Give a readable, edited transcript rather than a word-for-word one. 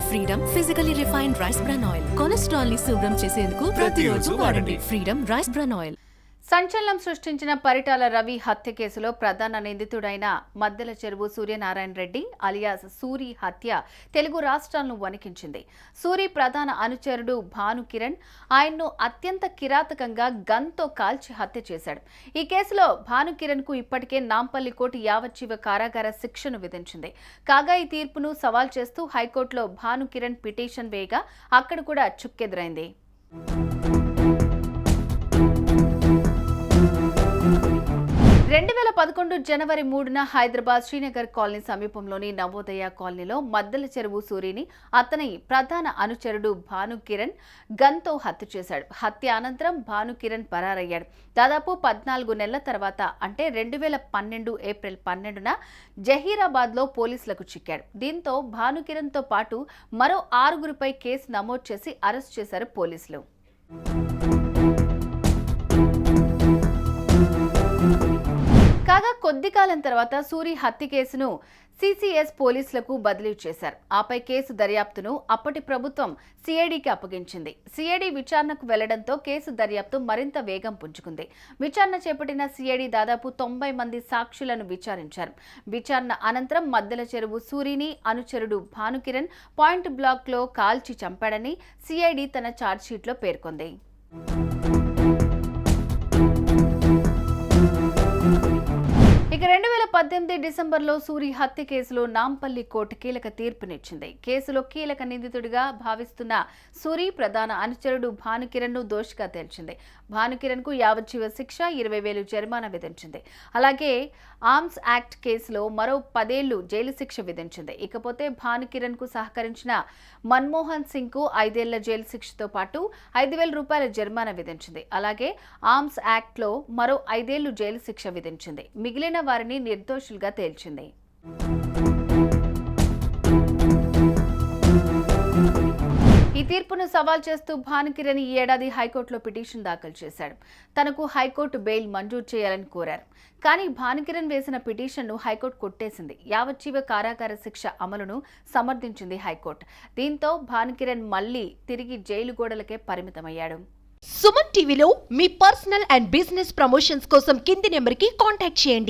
Freedom physically refined rice bran oil. Cholesterol ని శుభ్రం చేసేందుకు ప్రతిరోజు వాడండి. Freedom rice bran oil. సంచలనం సృష్టించిన పరిటాల రవి హత్య కేసులో ప్రధాన నిందితుడైన మద్దెల చెరువు సూర్యనారాయణ రెడ్డి అలియాస్ సూరి హత్య తెలుగు రాష్ట్రాలను వణికించింది. సూరి ప్రధాన అనుచరుడు భానుకిరణ్ ఆయన్ను అత్యంత కిరాతకంగా గన్తో కాల్చి హత్య చేశాడు. ఈ కేసులో భానుకిరణ్ కు ఇప్పటికే నాంపల్లి కోర్టు యావజ్జీవ కారాగార శిక్షను విధించింది. కాగా ఈ తీర్పును సవాల్ చేస్తూ హైకోర్టులో భానుకిరణ్ పిటిషన్ వేయగా అక్కడ కూడా చుక్కెదురైంది. 2011 జనవరి 3న హైదరాబాద్ శ్రీనగర్ కాలనీ సమీపంలోని నవోదయ కాలనీలో మద్దెల చెరువు సూరిని అతని ప్రధాన అనుచరుడు భానుకిరణ్ గన్తో హత్య చేశాడు. హత్య అనంతరం భానుకిరణ్ పరారయ్యాడు. దాదాపు 14 నెలల తర్వాత అంటే 2012 ఏప్రిల్ 12న జహీరాబాద్లో పోలీసులకు చిక్కాడు. దీంతో భానుకిరణ్తో పాటు మరో 6గురిపై కేసు నమోదు చేసి అరెస్ట్ చేశారు పోలీసులు. కాగా కొద్ది కాలం తర్వాత సూరి హత్య కేసును సిసిఎస్ పోలీసులకు బదిలీ చేశారు. ఆపై కేసు దర్యాప్తును అప్పటి ప్రభుత్వం సిఐడికి అప్పగించింది. సిఐడి విచారణకు వెళ్లడంతో కేసు దర్యాప్తు మరింత వేగం పుంజుకుంది. విచారణ చేపట్టిన సిఐడి దాదాపు 90 మంది సాక్షులను విచారించారు. విచారణ అనంతరం మద్దెల చెరువు సూరిని అనుచరుడు భానుకిరణ్ పాయింట్ బ్లాక్ లో కాల్చి చంపాడని సిఐడి తన ఛార్జ్షీట్లో పేర్కొంది. ఇక 2018 డిసెంబర్లో సూరి హత్య కేసులో నాంపల్లి కోర్టు కీలక తీర్పునిచ్చింది. కేసులో కీలక నిందితుడిగా భావిస్తున్న సూరి ప్రధాన అనుచరుడు భానుకిరణ్ ను దోషిగా తేల్చింది. భానుకిరణ్ కు యావజ్జీవ శిక్ష 20,000 జరిమానా విధించింది. అలాగే ఆర్మ్స్ యాక్ట్ కేసులో మరో 10 ఏళ్లు జైలు శిక్ష విధించింది. ఇకపోతే భానుకిరణ్ కు సహకరించిన మన్మోహన్ సింగ్ కు 5 ఏళ్ల జైలు శిక్షతో పాటు 5,000 రూపాయల జరిమానా విధించింది. అలాగే ఆర్మ్స్ యాక్ట్ లో మరో 5 ఏళ్లు జైలు శిక్ష విధించింది. మిగిలిన వారిని నిర్దోషులుగా తేల్చింది. ఈ తీర్పును సవాల్ చేస్తూ భానుకిరణ్ ఈ ఏడాది హైకోర్టులో పిటిషన్ దాఖలు చేశాడు. తనకు హైకోర్టు బెయిల్ మంజూరు చేయాలని కోరారు. కానీ భానుకిరణ్ వేసిన పిటిషన్ను హైకోర్టు కొట్టేసింది. యావజ్జీవ కారాగార శిక్ష అమలును సమర్థించింది హైకోర్టు. దీంతో భానుకిరణ్ మళ్లీ తిరిగి జైలు గోడలకే పరిమితమయ్యాడు. సుమన్ టీవీలో మీ పర్సనల్ అండ్ బిజినెస్ ప్రమోషన్స్ కోసం కింది నెంబర్కి కాంటాక్ట్ చేయండి.